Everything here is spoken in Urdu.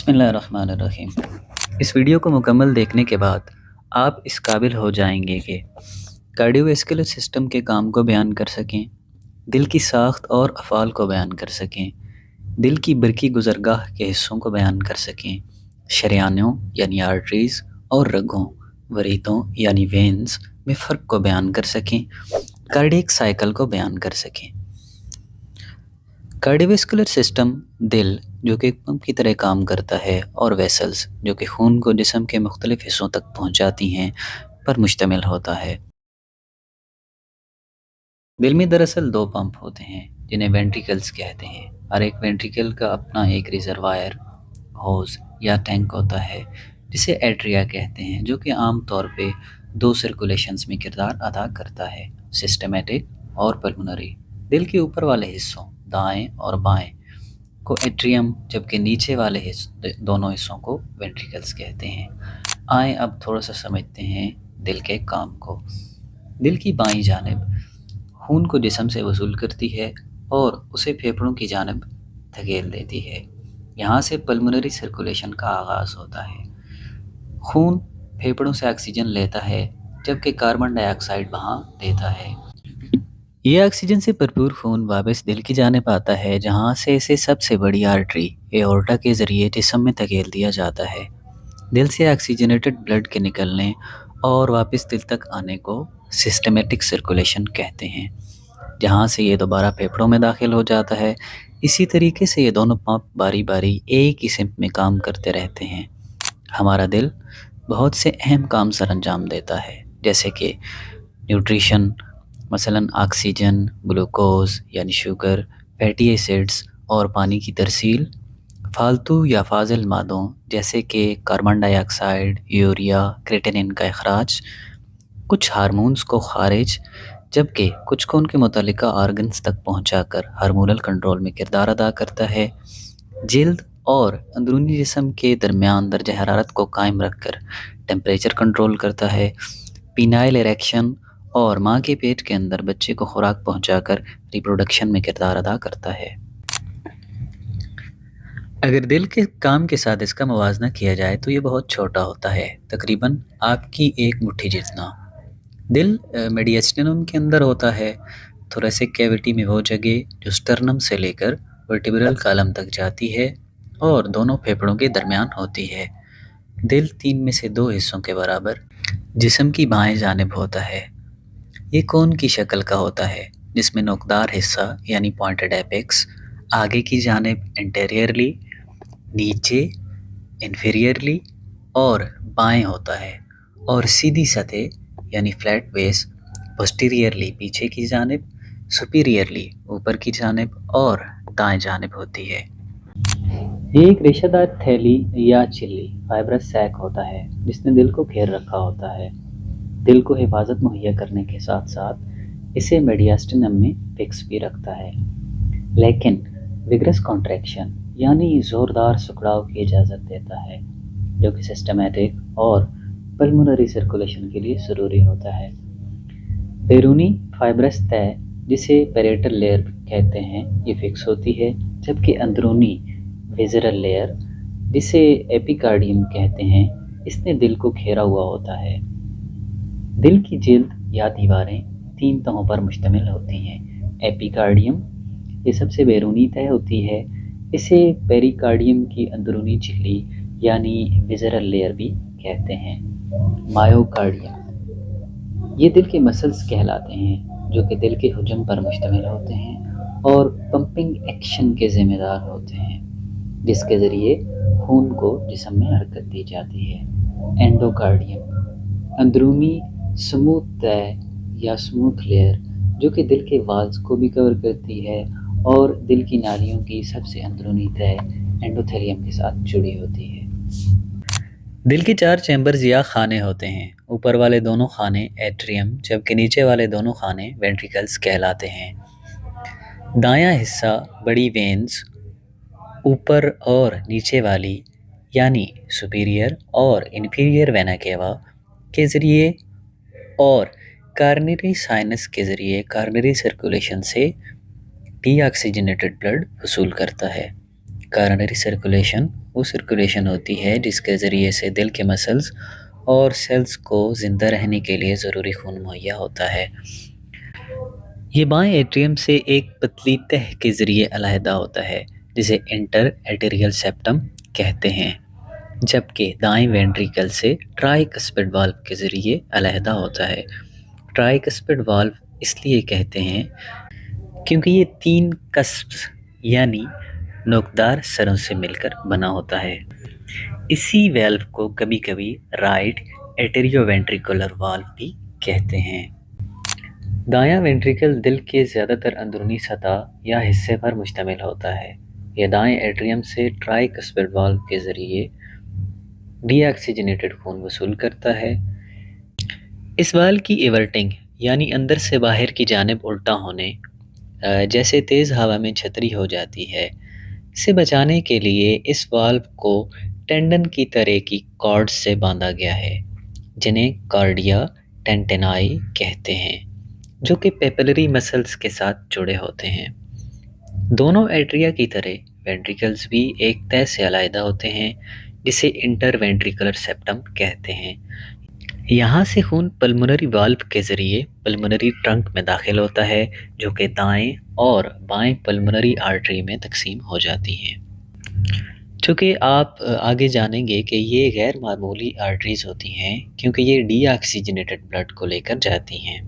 بسم اللہ الرحمن الرحیم۔ اس ویڈیو کو مکمل دیکھنے کے بعد آپ اس قابل ہو جائیں گے کہ کارڈیو ویسکولر سسٹم کے کام کو بیان کر سکیں، دل کی ساخت اور افعال کو بیان کر سکیں، دل کی برقی گزرگاہ کے حصوں کو بیان کر سکیں، شریانوں یعنی آرٹریز اور رگوں، وریدوں یعنی وینز میں فرق کو بیان کر سکیں، کارڈیک سائیکل کو بیان کر سکیں۔ کارڈیوویسکولر سسٹم دل جو کہ ایک پمپ کی طرح کام کرتا ہے اور ویسلز جو کہ خون کو جسم کے مختلف حصوں تک پہنچاتی ہیں پر مشتمل ہوتا ہے۔ دل میں دراصل دو پمپ ہوتے ہیں جنہیں وینٹریکلز کہتے ہیں۔ ہر ایک وینٹریکل کا اپنا ایک ریزروائر، ہوز یا ٹینک ہوتا ہے جسے ایٹریا کہتے ہیں، جو کہ عام طور پہ دو سرکولیشنز میں کردار ادا کرتا ہے، سسٹمیٹک اور پلمونری۔ دل کے اوپر والے حصوں دائیں اور بائیں کو ایٹریم، جبکہ نیچے والے دونوں حصوں کو وینٹریکلز کہتے ہیں۔ آئیں اب تھوڑا سا سمجھتے ہیں دل کے کام کو۔ دل کی بائیں جانب خون کو جسم سے وصول کرتی ہے اور اسے پھیپھڑوں کی جانب دھکیل دیتی ہے۔ یہاں سے پلمونری سرکولیشن کا آغاز ہوتا ہے۔ خون پھیپھڑوں سے آکسیجن لیتا ہے جبکہ کاربن ڈائی آکسائیڈ وہاں دیتا ہے۔ یہ آکسیجن سے بھرپور خون واپس دل کی جانب آتا ہے، جہاں سے اسے سب سے بڑی آرٹری ایورٹا کے ذریعے جسم میں دھکیل دیا جاتا ہے۔ دل سے آکسیجنیٹڈ بلڈ کے نکلنے اور واپس دل تک آنے کو سسٹمیٹک سرکولیشن کہتے ہیں، جہاں سے یہ دوبارہ پھیپھڑوں میں داخل ہو جاتا ہے۔ اسی طریقے سے یہ دونوں پمپ باری باری ایک ہی سمت میں کام کرتے رہتے ہیں۔ ہمارا دل بہت سے اہم کام سر انجام دیتا ہے، جیسے کہ نیوٹریشن، مثلاً آکسیجن، گلوکوز یعنی شوگر، فیٹی ایسڈز اور پانی کی ترسیل، فالتو یا فاضل مادوں جیسے کہ کاربن ڈائی آکسائیڈ، یوریا، کریٹینن کا اخراج، کچھ ہارمونز کو خارج، جبکہ کچھ کو ان کے متعلقہ آرگنز تک پہنچا کر ہارمونل کنٹرول میں کردار ادا کرتا ہے۔ جلد اور اندرونی جسم کے درمیان درجہ حرارت کو قائم رکھ کر ٹیمپریچر کنٹرول کرتا ہے۔ پینائل اریکشن اور ماں کے پیٹ کے اندر بچے کو خوراک پہنچا کر ریپروڈکشن میں کردار ادا کرتا ہے۔ اگر دل کے کام کے ساتھ اس کا موازنہ کیا جائے تو یہ بہت چھوٹا ہوتا ہے، تقریباً آپ کی ایک مٹھی جتنا۔ دل میڈیاسٹینم کے اندر ہوتا ہے، تھوریسک کیوٹی میں وہ جگہ جو سٹرنم سے لے کر ورٹیبرل کالم تک جاتی ہے اور دونوں پھیپھڑوں کے درمیان ہوتی ہے۔ دل 3 میں سے 2 حصوں کے برابر جسم کی بائیں جانب ہوتا ہے۔ یہ کون کی شکل کا ہوتا ہے، جس میں نوکدار حصہ یعنی پوائنٹڈ ایپیکس آگے کی جانب انٹیریرلی، نیچے انفیریرلی اور بائیں ہوتا ہے، اور سیدھی سطح یعنی فلیٹ بیس پوسٹیریرلی پیچھے کی جانب، سپیریرلی اوپر کی جانب اور دائیں جانب ہوتی ہے۔ یہ ایک ریشہ دار تھیلی یا چلی فائبرس سیک ہوتا ہے جس نے دل کو گھیر رکھا ہوتا ہے۔ دل کو حفاظت مہیا کرنے کے ساتھ ساتھ اسے میڈیاسٹینم میں فکس بھی رکھتا ہے، لیکن وگرس کانٹریکشن یعنی زوردار سکڑاؤ کی اجازت دیتا ہے، جو کہ سسٹمیٹک اور پلمونری سرکولیشن کے لیے ضروری ہوتا ہے۔ بیرونی فائبرس تہ جسے پیریٹل لیئر کہتے ہیں یہ فکس ہوتی ہے، جبکہ اندرونی ویزرل لیئر جسے ایپیکارڈیم کہتے ہیں اس نے دل کو گھیرا ہوا ہوتا ہے۔ دل کی جلد یا دیواریں 3 تہوں پر مشتمل ہوتی ہیں۔ ایپیکارڈیم یہ سب سے بیرونی تہ ہوتی ہے، اسے پیریکارڈیم کی اندرونی جھلی یعنی ویزرل لیئر بھی کہتے ہیں۔ مایوکارڈیم یہ دل کے مسلز کہلاتے ہیں جو کہ دل کے حجم پر مشتمل ہوتے ہیں اور پمپنگ ایکشن کے ذمہ دار ہوتے ہیں، جس کے ذریعے خون کو جسم میں حرکت دی جاتی ہے۔ اینڈوکارڈیم اندرونی سموتھ تہ یا سموتھ لیئر جو کہ دل کے والز کو بھی کور کرتی ہے اور دل کی نالیوں کی سب سے اندرونی تہ اینڈوتھیلیم کے ساتھ جڑی ہوتی ہے۔ دل کے 4 چیمبرز یا خانے ہوتے ہیں۔ اوپر والے دونوں خانے ایٹریم جبکہ نیچے والے دونوں خانے وینٹریکلز کہلاتے ہیں۔ دایاں حصہ بڑی وینز اوپر اور نیچے والی یعنی سپیریئر اور انفیریئر وینا کیوا کے ذریعے اور کارنری سائنس کے ذریعے کارنری سرکولیشن سے ڈی آکسیجنیٹڈ بلڈ وصول کرتا ہے۔ کارنری سرکولیشن وہ سرکولیشن ہوتی ہے جس کے ذریعے سے دل کے مسلز اور سیلز کو زندہ رہنے کے لیے ضروری خون مہیا ہوتا ہے۔ یہ بائیں ایٹریم سے ایک پتلی تہ کے ذریعے علیحدہ ہوتا ہے جسے انٹر ایٹریل سیپٹم کہتے ہیں، جبکہ دائیں وینٹریکل سے ٹرائی کسپڈ والو کے ذریعے علیحدہ ہوتا ہے۔ ٹرائی کسپڈ والو اس لیے کہتے ہیں کیونکہ یہ 3 کسپس یعنی نوکدار سروں سے مل کر بنا ہوتا ہے۔ اسی والو کو کبھی کبھی رائٹ ایٹریو وینٹریکولر والو بھی کہتے ہیں۔ دایاں وینٹریکل دل کے زیادہ تر اندرونی سطح یا حصے پر مشتمل ہوتا ہے۔ یہ دائیں ایٹریم سے ٹرائی کسپڈ والو کے ذریعے ڈی آکسیجنیٹڈ خون وصول کرتا ہے۔ اس والو کی ایورٹنگ یعنی اندر سے باہر کی جانب الٹا ہونے جیسے تیز ہوا میں چھتری ہو جاتی ہے سے بچانے کے لیے اس والو کو ٹینڈن کی طرح کی کارڈز سے باندھا گیا ہے جنہیں کارڈیا ٹینٹینائی کہتے ہیں، جو کہ پیپلری مسلز کے ساتھ جڑے ہوتے ہیں۔ دونوں ایٹریا کی طرح وینٹریکلز بھی ایک تہ سے علیحدہ ہوتے ہیں جسے انٹر وینٹریکولر سیپٹم کہتے ہیں۔ یہاں سے خون پلمونری والو کے ذریعے پلمونری ٹرنک میں داخل ہوتا ہے جو کہ دائیں اور بائیں پلمونری آرٹری میں تقسیم ہو جاتی ہیں۔ چونکہ آپ آگے جانیں گے کہ یہ غیر معمولی آرٹریز ہوتی ہیں کیونکہ یہ ڈی آکسیجنیٹڈ بلڈ کو لے کر جاتی ہیں۔